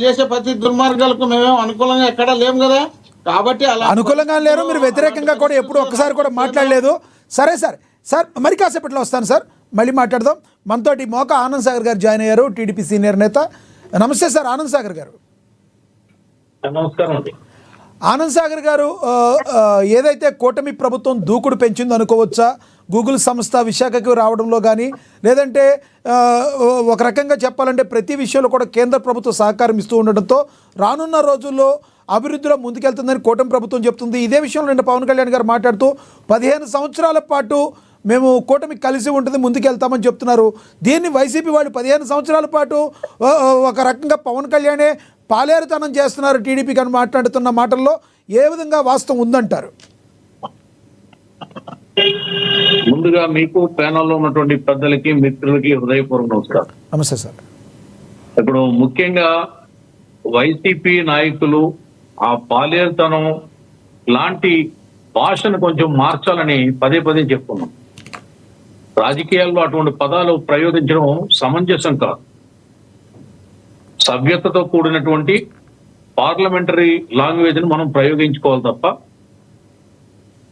చేసే ప్రతి దుర్మార్గాలకు మేమేం అనుకూలంగా ఎక్కడా లేము కదా. కాబట్టి అలా అనుకూలంగా లేరు, మీరు వ్యతిరేకంగా కూడా ఎప్పుడు ఒక్కసారి కూడా మాట్లాడలేదు. సరే సార్, సార్ మరి కాసేపట్లో వస్తాను సార్, మళ్ళీ మాట్లాడదాం. మనతోటి మోకా ఆనంద్ సాగర్ గారు జాయిన్ అయ్యారు, టీడీపీ సీనియర్ నేత. నమస్తే సార్ ఆనంద్ సాగర్ గారు. నమస్కారం అండి. ఆనంద్ సాగర్ గారు, ఏదైతే కూటమి ప్రభుత్వం దూకుడు పెంచిందో అనుకోవచ్చా? గూగుల్ సంస్థ విశాఖకు రావడంలో కానీ, లేదంటే ఒక రకంగా చెప్పాలంటే ప్రతి విషయంలో కూడా కేంద్ర ప్రభుత్వం సహకారం ఇస్తూ ఉండడంతో రానున్న రోజుల్లో అభివృద్ధిలో ముందుకెళ్తుందని కూటమి ప్రభుత్వం చెప్తుంది. ఇదే విషయంలో నిన్న పవన్ కళ్యాణ్ గారు మాట్లాడుతూ 15 సంవత్సరాల పాటు మేము కూటమి కలిసి ఉంటుంది, ముందుకెళ్తామని చెప్తున్నారు. దీన్ని వైసీపీ వాళ్ళు 15 సంవత్సరాల పాటు ఒక రకంగా పవన్ కళ్యాణే పాలేరుతనం చేస్తున్నారు టీడీపీకి అని మాట్లాడుతున్న మాటల్లో ఏ విధంగా వాస్తవం ఉందంటారు? ముందుగా మీకు ప్యానల్లో ఉన్నటువంటి పెద్దలకి, మిత్రులకి హృదయపూర్వక నమస్కారం. నమస్తే సార్. ఇప్పుడు ముఖ్యంగా వైసీపీ నాయకులు ఆ పాలేరుతనం లాంటి భాషను కొంచెం మార్చాలని పదే పదే చెప్తున్నాం. రాజకీయాల్లో అటువంటి పదాలు ప్రయోగించడం సమంజసం కాదు. సభ్యతతో కూడినటువంటి పార్లమెంటరీ లాంగ్వేజ్ ను మనం ప్రయోగించుకోవాలి తప్ప,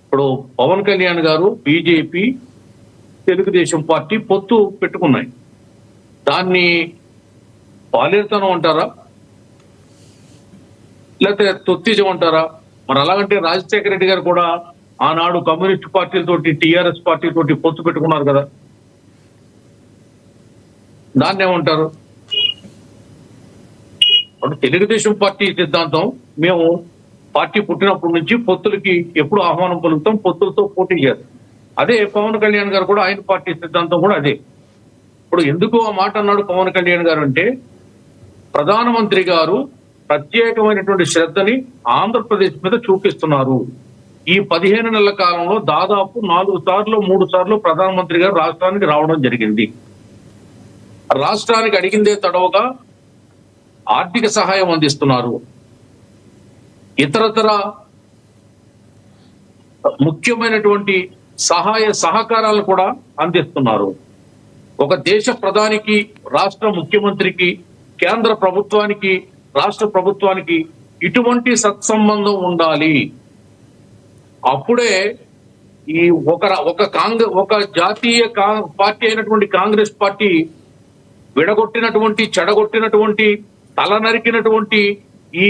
ఇప్పుడు పవన్ కళ్యాణ్ గారు బీజేపీ, తెలుగుదేశం పార్టీ పొత్తు పెట్టుకున్నాయి. దాన్ని పాలేరుతనం అంటారా, లేకపోతే తొత్తిజం అంటారా? మరి అలాగంటే రాజశేఖర రెడ్డి గారు కూడా ఆనాడు కమ్యూనిస్ట్ పార్టీలతోటి, టీఆర్ఎస్ పార్టీ తోటి పొత్తు పెట్టుకున్నారు కదా, దాన్ని ఏమంటారు? తెలుగుదేశం పార్టీ సిద్ధాంతం, మేము పార్టీ పుట్టినప్పటి నుంచి పొత్తులకి ఎప్పుడు ఆహ్వానం పలుకుతాం, పొత్తులతో పోటీ చేస్తాం. అదే పవన్ కళ్యాణ్ గారు కూడా, ఆయన పార్టీ సిద్ధాంతం కూడా అదే. ఇప్పుడు ఎందుకు ఆ మాట అన్నాడు పవన్ కళ్యాణ్ గారు అంటే, ప్రధానమంత్రి గారు ప్రత్యేకమైనటువంటి శ్రద్ధని ఆంధ్రప్రదేశ్ మీద చూపిస్తున్నారు. ఈ 15 నెలల కాలంలో దాదాపు 4 సార్లు 3 సార్లు ప్రధానమంత్రి గారు రాష్ట్రానికి రావడం జరిగింది. రాష్ట్రానికి అడిగిందే తడవగా ఆర్థిక సహాయం అందిస్తున్నారు, ఇతరతర ముఖ్యమైనటువంటి సహాయ సహకారాలు కూడా అందిస్తున్నారు. ఒక దేశ ప్రధానికి, రాష్ట్ర ముఖ్యమంత్రికి, కేంద్ర ప్రభుత్వానికి, రాష్ట్ర ప్రభుత్వానికి ఇటువంటి సత్సంబంధం ఉండాలి. అప్పుడే ఈ ఒక జాతీయ పార్టీ అయినటువంటి కాంగ్రెస్ పార్టీ విడగొట్టినటువంటి, చెడగొట్టినటువంటి, తల నరికినటువంటి ఈ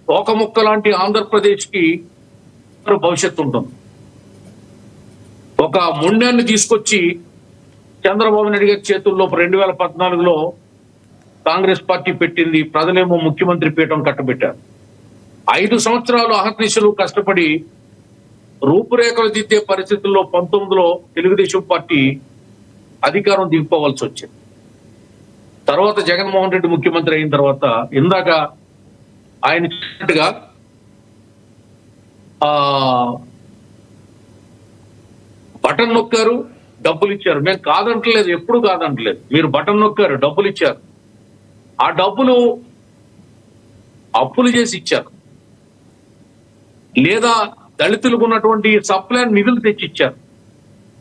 తోకముక్క లాంటి ఆంధ్రప్రదేశ్ కి భవిష్యత్తు ఉంటుంది. ఒక ముండాన్ని తీసుకొచ్చి చంద్రబాబు నాయుడు గారి చేతుల్లో 2014లో కాంగ్రెస్ పార్టీ పెట్టింది. ప్రజలేమో ముఖ్యమంత్రి పీఠం కట్టబెట్టారు. 5 సంవత్సరాలు అహర్నిశలు కష్టపడి రూపురేఖలు దిద్దే పరిస్థితుల్లో 19లో తెలుగుదేశం పార్టీ అధికారం దిగిపోవాల్సి వచ్చింది. తర్వాత జగన్మోహన్ రెడ్డి ముఖ్యమంత్రి అయిన తర్వాత, ఇందాక ఆయన చెప్పినట్టుగా బటన్ నొక్కారు, డబ్బులు ఇచ్చారు. మేము కాదంటలేదు, ఎప్పుడు కాదంటలేదు. మీరు బటన్ నొక్కారు, డబ్బులు ఇచ్చారు. ఆ డబ్బులు అప్పులు చేసి ఇచ్చారు, లేదా దళితులకు ఉన్నటువంటి సప్లైన్ నిధులు తెచ్చి ఇచ్చారు.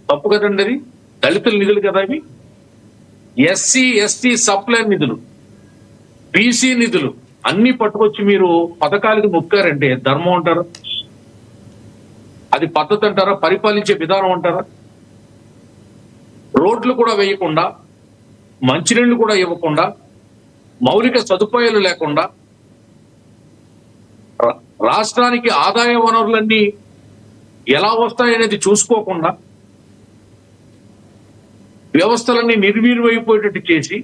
తప్పు కదండి, అది దళితుల నిధులు కదా అవి. ఎస్సీ ఎస్టీ సప్లైన్ నిధులు, బీసీ నిధులు అన్ని పట్టుకొచ్చి మీరు పథకాలకు నొక్కారంటే ధర్మం అంటారా? అది పద్ధతి అంటారా? పరిపాలించే విధానం అంటారా? రోడ్లు కూడా వేయకుండా, మంచినీళ్లు కూడా ఇవ్వకుండా, మౌలిక సదుపాయాలు లేకుండా, రాష్ట్రానికి ఆదాయ వనరులన్నీ ఎలా వస్తాయనేది చూసుకోకుండా, వ్యవస్థలన్నీ నిర్వీర్యమైపోయేటట్టు చేసి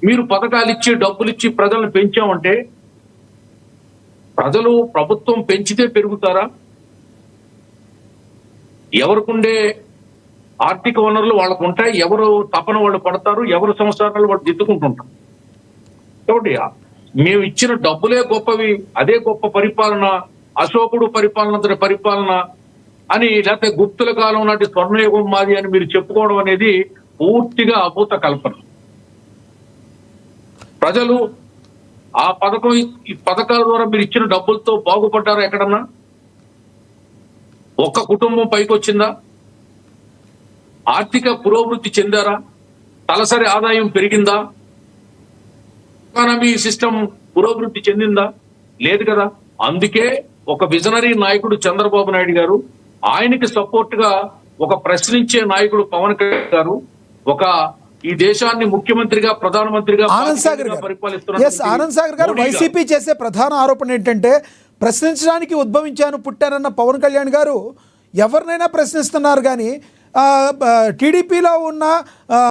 మీరు పథకాలు ఇచ్చి, డబ్బులు ఇచ్చి ప్రజలను పెంచామంటే, ప్రజలు ప్రభుత్వం పెంచితే పెరుగుతారా? ఎవరికుండే ఆర్థిక వనరులు వాళ్ళకు ఉంటాయి, ఎవరు తపన వాళ్ళు పడతారు, ఎవరు సంవత్సరాలు వాళ్ళు దిద్దుకుంటుంటారు. కాబట్టి మేము ఇచ్చిన డబ్బులే గొప్పవి, అదే గొప్ప పరిపాలన, అశోకుడు పరిపాలన పరిపాలన అని, లేకపోతే గుప్తుల కాలం నాటి స్వర్ణయుగం మాది అని మీరు చెప్పుకోవడం అనేది పూర్తిగా అభూత కల్పన. ప్రజలు ఆ ఈ పథకాల ద్వారా మీరు ఇచ్చిన డబ్బులతో బాగుపడ్డారా? ఎక్కడన్నా ఒక్క కుటుంబం పైకి వచ్చిందా? ఆర్థిక పురోభివృద్ధి చెందారా? తలసరి ఆదాయం పెరిగిందా? ఎకానమీ సిస్టమ్ పురోభివృద్ధి చెందిందా? లేదు కదా. అందుకే ఒక విజనరీ నాయకుడు చంద్రబాబు నాయుడు గారు, ఆయనకి సపోర్ట్ గా ఒక ప్రశ్నించే నాయకుడు పవన్ కళ్యాణ్ గారు, ఒక ఈ దేశాన్ని ముఖ్యమంత్రిగా ప్రధానమంత్రిగా ఆనంద్ సాగర్ గారు, ఆనంద్ సాగర్ గారు, వైసీపీ చేసే ప్రధాన ఆరోపణ ఏంటంటే ప్రశ్నించడానికి ఉద్భవించాను పుట్టానన్న పవన్ కళ్యాణ్ గారు ఎవరినైనా ప్రశ్నిస్తున్నారు కానీ టీడీపీలో ఉన్న